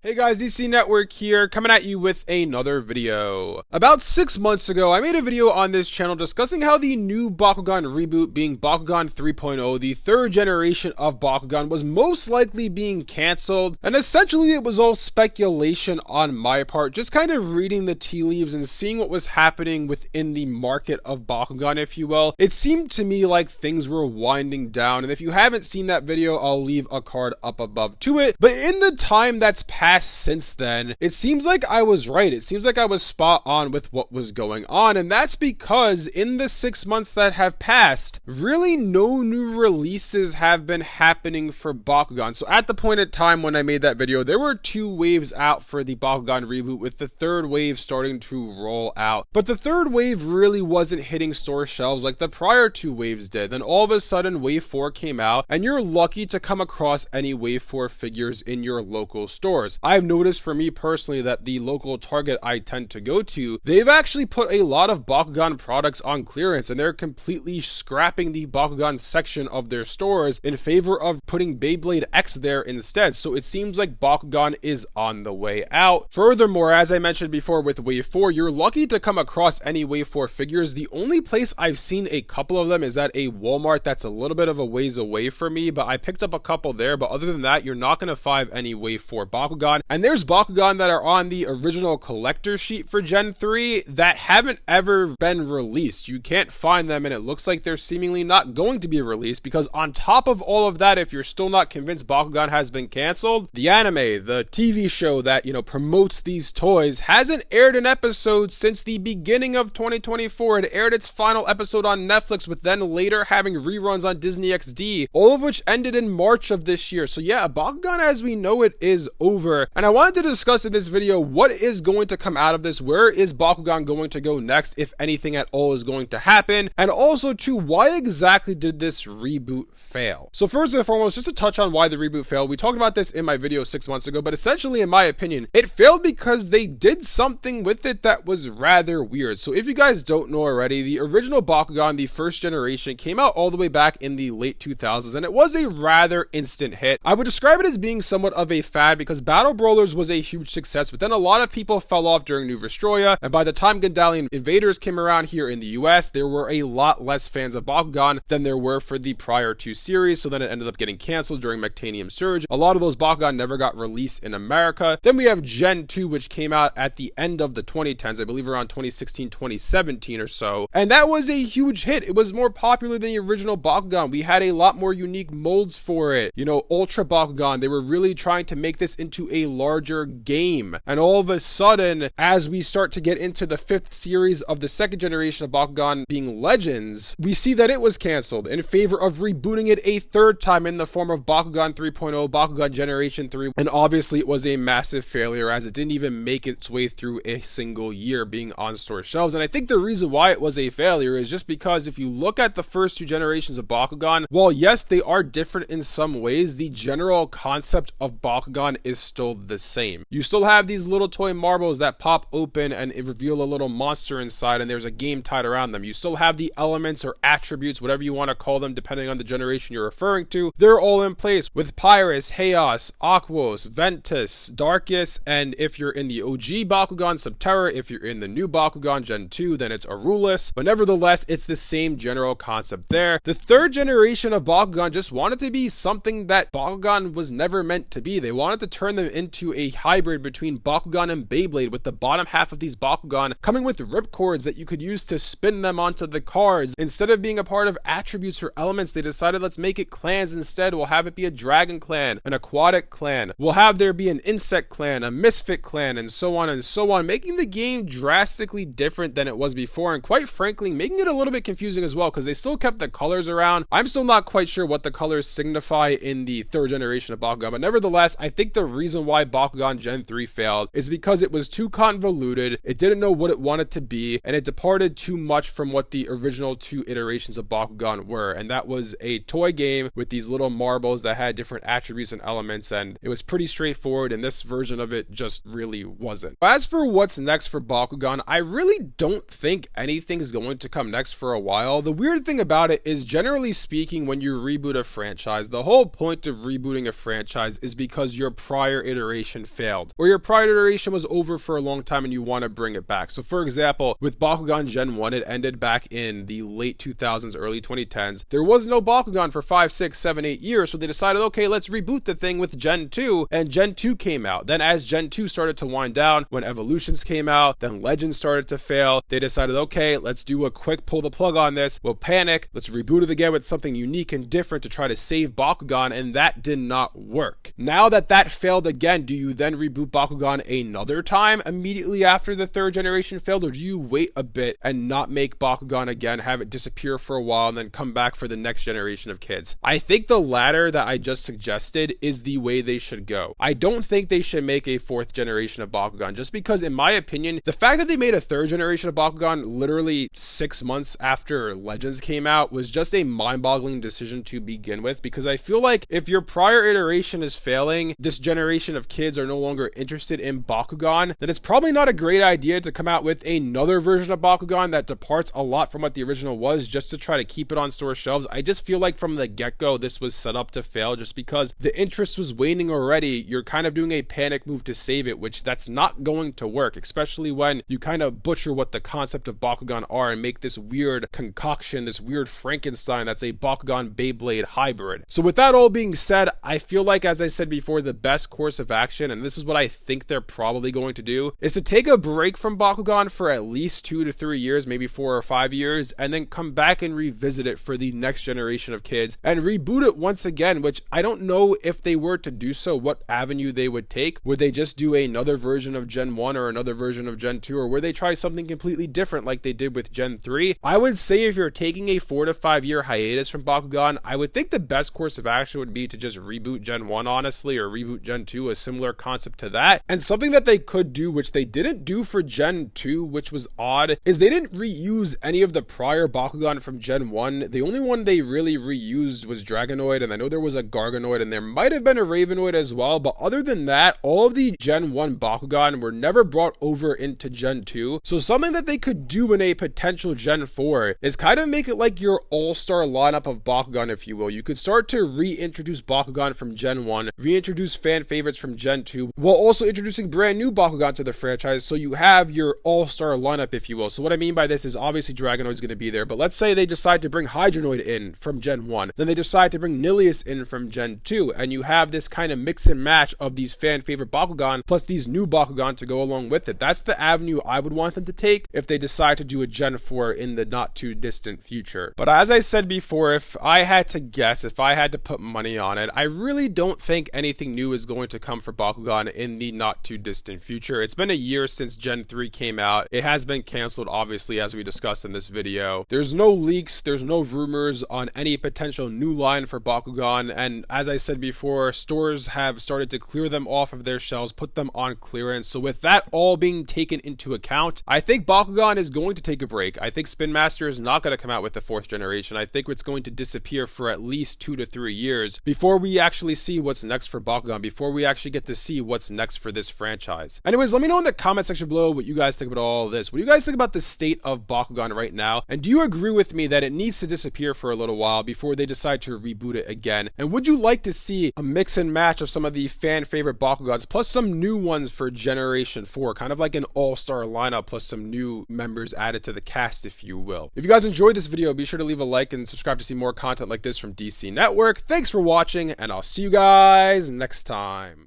Hey guys, DC Network here, coming at you with another video. About 6 months ago, I made a video on this channel discussing how the new Bakugan reboot, being Bakugan 3.0, the third generation of Bakugan, was most likely being cancelled, and essentially it was all speculation on my part, just kind of reading the tea leaves and seeing what was happening within the market of Bakugan, if you will. It seemed to me like things were winding down, and if you haven't seen that video, I'll leave a card up above to it. But in the time that's passed since then, it seems like I was right. It seems like I was spot on with what was going on, and that's because in the 6 months that have passed, really no new releases have been happening for Bakugan. So at the point in time when I made that video, there were 2 waves out for the Bakugan reboot, with the third wave starting to roll out. But the third wave really wasn't hitting store shelves like the prior 2 waves did. Then all of a sudden wave 4 came out, and you're lucky to come across any wave 4 figures in your local stores. I've noticed for me personally that the local Target I tend to go to, they've actually put a lot of Bakugan products on clearance, and they're completely scrapping the Bakugan section of their stores in favor of putting Beyblade X there instead. So it seems like Bakugan is on the way out. Furthermore, as I mentioned before with Wave 4, you're lucky to come across any Wave 4 figures. The only place I've seen a couple of them is at a Walmart that's a little bit of a ways away from me, but I picked up a couple there. But other than that, you're not going to find any Wave 4 Bakugan. And there's Bakugan that are on the original collector sheet for Gen 3 that haven't ever been released. You can't find them, and it looks like they're seemingly not going to be released, because on top of all of that, if you're still not convinced Bakugan has been canceled, the anime, the TV show that, promotes these toys, hasn't aired an episode since the beginning of 2024. It aired its final episode on Netflix, with then later having reruns on Disney XD, all of which ended in March of this year. So yeah, Bakugan as we know it is over, and I wanted to discuss in this video what is going to come out of this. Where is Bakugan going to go next, if anything at all is going to happen, and also to why exactly did this reboot fail. So first and foremost, just to touch on why the reboot failed, we talked about this in my video 6 months ago, but essentially in my opinion, it failed because they did something with it that was rather weird. So if you guys don't know already, the original Bakugan, the first generation, came out all the way back in the late 2000s, and it was a rather instant hit. I would describe it as being somewhat of a fad because Battle Brawlers was a huge success, but then a lot of people fell off during New Vestroia, and by the time Gundalian Invaders came around here in the US, there were a lot less fans of Bakugan than there were for the prior 2 series, so then it ended up getting canceled during Mectanium Surge. A lot of those Bakugan never got released in America. Then we have Gen 2, which came out at the end of the 2010s, I believe around 2016, 2017 or so, and that was a huge hit. It was more popular than the original Bakugan. We had a lot more unique molds for it. Ultra Bakugan, they were really trying to make this into a larger game, and all of a sudden, as we start to get into the 5th series of the 2nd generation of Bakugan, being Legends, we see that it was cancelled in favor of rebooting it a 3rd time in the form of Bakugan 3.0, Bakugan Generation 3, and obviously it was a massive failure as it didn't even make its way through a single year being on store shelves. And I think the reason why it was a failure is just because if you look at the first 2 generations of Bakugan, while yes, they are different in some ways, the general concept of Bakugan is still the same. You still have these little toy marbles that pop open and reveal a little monster inside, and there's a game tied around them. You still have the elements or attributes, whatever you want to call them depending on the generation you're referring to. They're all in place with Pyrus, Chaos, Aquos, Ventus, Darkus, and if you're in the OG Bakugan, Subterra. If you're in the new Bakugan Gen 2, then it's Arulus. But nevertheless, it's the same general concept there. The 3rd generation of Bakugan just wanted to be something that Bakugan was never meant to be. They wanted to turn them into a hybrid between Bakugan and Beyblade, with the bottom half of these Bakugan coming with ripcords that you could use to spin them onto the cars. Instead of being a part of attributes or elements, they decided let's make it clans instead. We'll have it be a dragon clan, an aquatic clan. We'll have there be an insect clan, a misfit clan, and so on, making the game drastically different than it was before, and quite frankly, making it a little bit confusing as well, because they still kept the colors around. I'm still not quite sure what the colors signify in the 3rd generation of Bakugan, but nevertheless, I think the reason why Bakugan Gen 3 failed is because it was too convoluted, it didn't know what it wanted to be, and it departed too much from what the original 2 iterations of Bakugan were, and that was a toy game with these little marbles that had different attributes and elements, and it was pretty straightforward, and this version of it just really wasn't. As for what's next for Bakugan, I really don't think anything's going to come next for a while. The weird thing about it is, generally speaking, when you reboot a franchise, the whole point of rebooting a franchise is because your prior iteration failed, or your prior iteration was over for a long time and you want to bring it back. So for example, with Bakugan Gen 1, it ended back in the late 2000s, early 2010s. There was no Bakugan for 5, 6, 7, 8 years, so they decided, okay, let's reboot the thing with Gen 2, and Gen 2 came out. Then as Gen 2 started to wind down, when Evolutions came out, then Legends started to fail, they decided, okay, let's do a quick pull the plug on this, we'll panic, let's reboot it again with something unique and different to try to save Bakugan, and that did not work. Now that that failed again, do you then reboot Bakugan another time immediately after the third generation failed, or do you wait a bit and not make Bakugan again, have it disappear for a while, and then come back for the next generation of kids? I think the latter that I just suggested is the way they should go. I don't think they should make a fourth generation of Bakugan, just because in my opinion, the fact that they made a third generation of Bakugan literally 6 months after Legends came out was just a mind-boggling decision to begin with, because I feel like if your prior iteration is failing, this generation of kids are no longer interested in Bakugan, then it's probably not a great idea to come out with another version of Bakugan that departs a lot from what the original was just to try to keep it on store shelves. I just feel like from the get-go this was set up to fail, just because the interest was waning already. You're kind of doing a panic move to save it, which that's not going to work, especially when you kind of butcher what the concept of Bakugan are and make this weird concoction, this weird Frankenstein that's a Bakugan Beyblade hybrid. So with that all being said, I feel like, as I said before, the best course of action, and this is what I think they're probably going to do, is to take a break from Bakugan for at least 2 to 3 years, maybe 4 or 5 years, and then come back and revisit it for the next generation of kids and reboot it once again, which I don't know if they were to do so, what avenue they would take. Would they just do another version of Gen 1 or another version of Gen 2, or would they try something completely different like they did with Gen 3? I would say if you're taking a 4 to 5 year hiatus from Bakugan, I would think the best course of action would be to just reboot Gen 1, honestly, or reboot Gen 2, a similar concept to that. And something that they could do, which they didn't do for Gen 2, which was odd, is they didn't reuse any of the prior Bakugan from Gen 1. The only one they really reused was Dragonoid, and I know there was a Garganoid, and there might have been a Ravenoid as well, but other than that, all of the Gen 1 Bakugan were never brought over into Gen 2. So something that they could do in a potential Gen 4 is kind of make it like your all-star lineup of Bakugan, if you will. You could start to reintroduce Bakugan from Gen 1, reintroduce fan favorites from Gen 2, while also introducing brand new Bakugan to the franchise, so you have your all-star lineup, if you will. So what I mean by this is obviously Dragonoid's going to be there, but let's say they decide to bring Hydronoid in from Gen 1, then they decide to bring Nilius in from Gen 2, and you have this kind of mix and match of these fan favorite Bakugan plus these new Bakugan to go along with it. That's the avenue I would want them to take if they decide to do a Gen 4 in the not too distant future. But as I said before, if I had to guess, if I had to put money on it, I really don't think anything new is going to come for Bakugan in the not too distant future. It's been a year since Gen 3 came out. It has been canceled, obviously, as we discussed in this video. There's no leaks, there's no rumors on any potential new line for Bakugan, and as I said before, stores have started to clear them off of their shelves, put them on clearance. So with that all being taken into account, I think Bakugan is going to take a break. I think Spin Master is not going to come out with the 4th generation. I think it's going to disappear for at least 2 to 3 years before we actually see what's next for Bakugan, before we actually get to see what's next for this franchise. Anyways, let me know in the comment section below what you guys think about all of this. What do you guys think about the state of Bakugan right now? And do you agree with me that it needs to disappear for a little while before they decide to reboot it again? And would you like to see a mix and match of some of the fan favorite Bakugans plus some new ones for Generation 4, kind of like an all-star lineup plus some new members added to the cast, if you will? If you guys enjoyed this video, be sure to leave a like and subscribe to see more content like this from DC Network. Thanks for watching, and I'll see you guys next time.